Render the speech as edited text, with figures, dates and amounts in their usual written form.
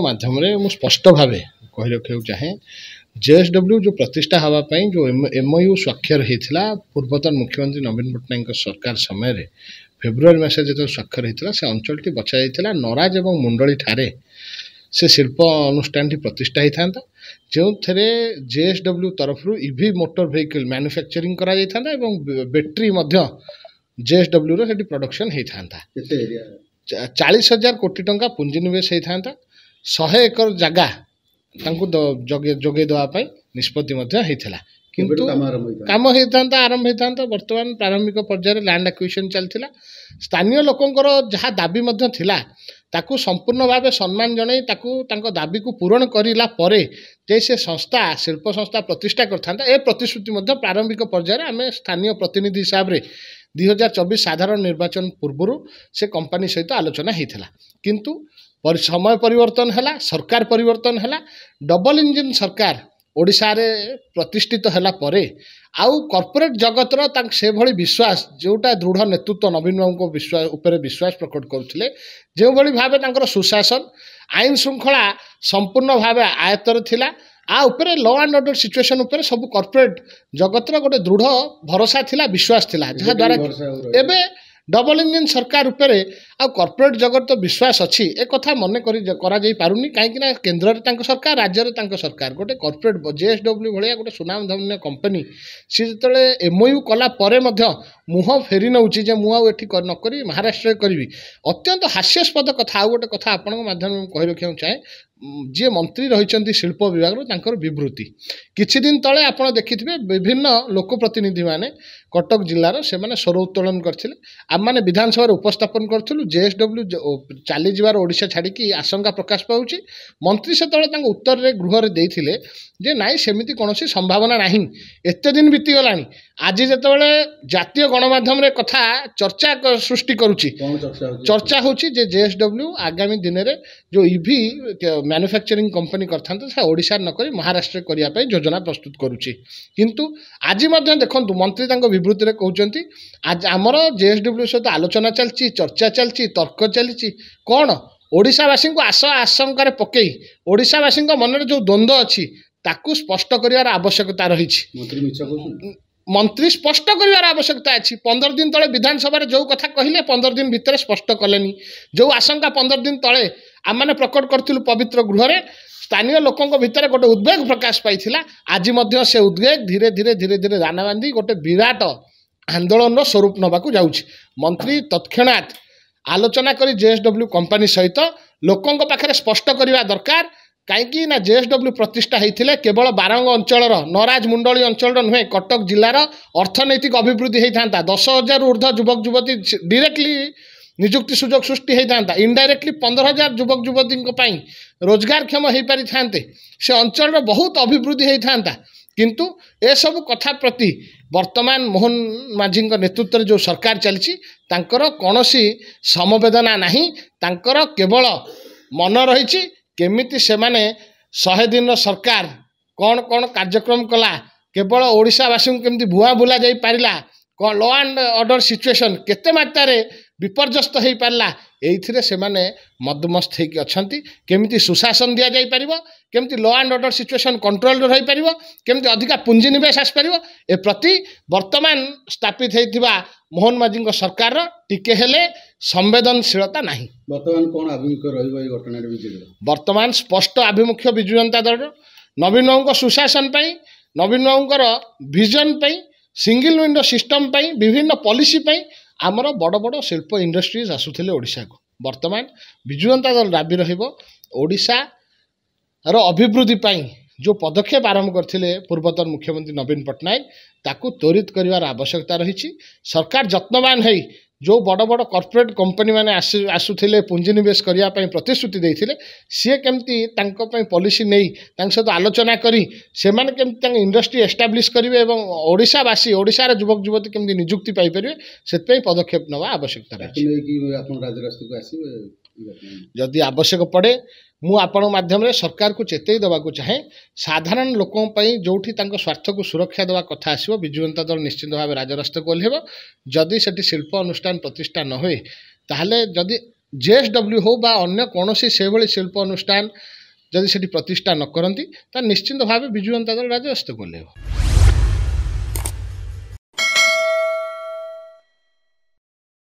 माध्यम मु स्पष्ट भाव कही रखा चाहे जेएसडब्ल्यू जो प्रतिष्ठा हाँवाई जो एमओयू स्वाक्षर होता पूर्वतन मुख्यमंत्री नवीन पट्टनायक सरकार समय फेब्रुआरी मस जो स्वाक्षर होता से अंचल टी बचा जाता नराज और मुंडली ठारे से शिल्प अनुष्ठान प्रतिष्ठा होता जो थे जेएसडब्ल्यू तरफ ईवी मोटर व्हीकल मैन्युफैक्चरिंग करा बैटेरी जेएसडब्ल्यू रो प्रोडक्शन होता 40,000 कोटी टंका पुंजीनिवेश होता 100 एकर जगह जोगे देवाई निष्पत्ति होता किंतु काम होता आरंभ होता बर्तमान प्रारंभिक पर्यायर लैंड एक्विजिशन चलता स्थानीय लोकंकर जहाँ दाबी थिला ताकू संपूर्ण भाव सम्मान जन दाबी को पूरण करला से संस्था शिल्प संस्था प्रतिष्ठा करता ए प्रतिश्रुति प्रारंभिक पर्यायर आम स्थानीय प्रतिनिधि हिसाब से 2024 साधारण निर्वाचन पूर्व से कंपनी सहित आलोचना होता किंतु समय परिवर्तन है सरकार परिवर्तन है डबल इंजिन सरकार ओडिशा रे प्रतिष्ठित है आउ कॉर्पोरेट जगतर से भली विश्वास जोटा दृढ़ नेतृत्व नवीन बाबू को विश्वास उपर विश्वास प्रकट करते जो भली भाव सुशासन आईन श्रृंखला संपूर्ण भाव आयत्तर थिला आ उपरे लॉ एंड ऑर्डर सिचुएशन उपरे सब कॉर्पोरेट जगतर गोटे दृढ़ भरोसा थिला विश्वास थिला जहाँ द्वारा एबे डबल इंजिन सरकार उपरे आ कॉर्पोरेट जगत तो विश्वास अच्छी एक कथा मन करा जाई पारुनी कहीं केन्द्र रे सरकार राज्य रे सरकार गोटे कॉर्पोरेट जेएसडब्ल्यू भाया गोटे सुनाम धन्य कंपनी सी जो एमओयू कला परे मुह फेरी नौची जे मुझे नक महाराष्ट्र करी अत्यंत हास्यास्पद कथा आ गोटे कथा आपण माध्यम कही रखा चाहे जी मंत्री रही शिल्प विभाग विवृत्ति किछि दिन तले आपण देखिथिबे विभिन्न लोकप्रतिनिधि माने कटक जिलार से माने स्वर उत्तोलन करथिले आम माने विधानसभा उपस्थापन करथिलु जेएसडब्ल्यू चली जिवार ओडिशा छाड़ी आशंका प्रकाश पाउछि मंत्री से तले उत्तर रे गृह रे देइथिले जे नाई सेमिति कोनोसी संभावना नाही एते दिन बीती गलानी आज जेतेबेले जातीय गणमाध्यम रे कथा चर्चा सृष्टि करूछि चर्चा होछि जे जेएसडब्ल्यू आगामी दिन रे जो ईवी मैन्युफैक्चरिंग कंपनी करथांत से ओडिशा न करी महाराष्ट्र करिया पई योजना प्रस्तुत करूछि किंतु आज मध्य देखंतु मंत्री तांको विवृत्ति रे कहउचंती आज हमर जेएसडब्ल्यू सहित आलोचना चलछि चर्चा चलछि तर्क चलछि कोन ओडिशावासी को आशंकार पकई ओडिशावासी मन जो द्वंद्व अच्छी ताकू स्पष्ट करिवार आवश्यकता रही मंत्री स्पष्ट करिवार आवश्यकता अच्छी 15 दिन तले विधानसभा जो कथा कहले 15 दिन भितर स्पष्ट कलेनी जो आशंका 15 दिन तले आम मैंने प्रकट करूँ पवित्र गृह रे स्थानीय लोकों भितर गोटे उद्वेग प्रकाश पाइथिला आज मध्य से उद्वेग धीरे धीरे धीरे धीरे दाना बांधी गोटे विराट आंदोलन स्वरूप नबाकू जाउछि मंत्री तत्क्षणात आलोचना करी जेएसडब्ल्यू कंपनी सहित लोकों पाखे स्पष्ट करवा दरकार कहीं ना जेएसडब्ल्यू प्रतिष्ठा होते केवल बारंग अंचल नराज मुंडली अंचल नुहे कटक जिलार अर्थनैतिक अभिवृद्धि होता 10,000 ऊर्ध्व युवक युवती डायरेक्टली निजुक्ति सुजोग सृष्टि होता इनडायरेक्टली 15,000 युवक युवती रोजगारक्षम हो पारि था से अंचल बहुत अभिवृद्धि होता किंतु ए सब कथा प्रति वर्तमान मोहन माझी नेतृत्व जो सरकार चलती कौनसी समवेदना नहीं केवल मन रही केमिति से माने 100 दिन सरकार कौन कौन कार्यक्रम कला केवल ओडिशावासी केमती भुआ बुला जाई पारिला कौन लॉ एंड ऑर्डर सिचुएशन केते मात्रा विपर्यस्त हो पारा ये से मदमस्त होगी अच्छा केमिति सुशासन दि जाई परिबो केमिति law and order situation control रही पारिबो केमिति अधिका पुंजीनिवेश आस पारिबो ए प्रति वर्तमान स्थापित होइथिबा मोहन माझी सरकार टिके हेले संवेदनशीलता नहीं वर्तमान कौन आभिमुख्य रहिबो ए घटना रे वर्तमान स्पष्ट आभिमुख्य विजु जनता दल नवीन बाबू सुशासन पई नवीन बाबूर विजन पई सिंगल विंडो सिस्टम पई विभिन्न पॉलिसी पई आमर बड़ बड़ शिल्प इंडस्ट्रीज आसुथिले ओडिशा को वर्तमान विजु जनता दल दाबी रहिबो ओडिशा रो अभिवृद्धि पई जो पदक्षेप आरंभ करथिले पूर्वतन मुख्यमंत्री नवीन पट्टनायक ताकू त्वरित करिवार आवश्यकता रही सरकार जत्नवान है जो बड़ बड़ कॉर्पोरेट कंपनी माने आसुथिले पुंजीनिवेश करिया पई प्रतिश्रुति देइथिले सी केमती तांको पई पॉलिसी नहीं तांक सहित आलोचना करी से माने केमती तांक इंडस्ट्री एस्टाब्लिश करिवे एवं ओडिशावासी ओडिशार युवक युवती केमती नियुक्ति पाई परिवे सेत पई पदक्षेप नवा आवश्यकता रही जदि आवश्यक पड़े मु आपण माध्यम रे सरकार को चेतई देवा चाहे साधारण लोकों पई जोठी तांको स्वार्थ को सुरक्षा देवा कथा आसीबो विजु जनता दल निश्चित भाव राजरास्ता को ओल्हेबो जदि सेठी शिल्प अनुष्ठान प्रतिष्ठा न होए ताहले जदि JSW हो बा अन्य कौनसी से भली शिल्प अनुष्ठान जदि सेठी प्रतिष्ठा न करती निश्चिंत भाव विजु जनता दल राज्य हस्तक ओह्लैब।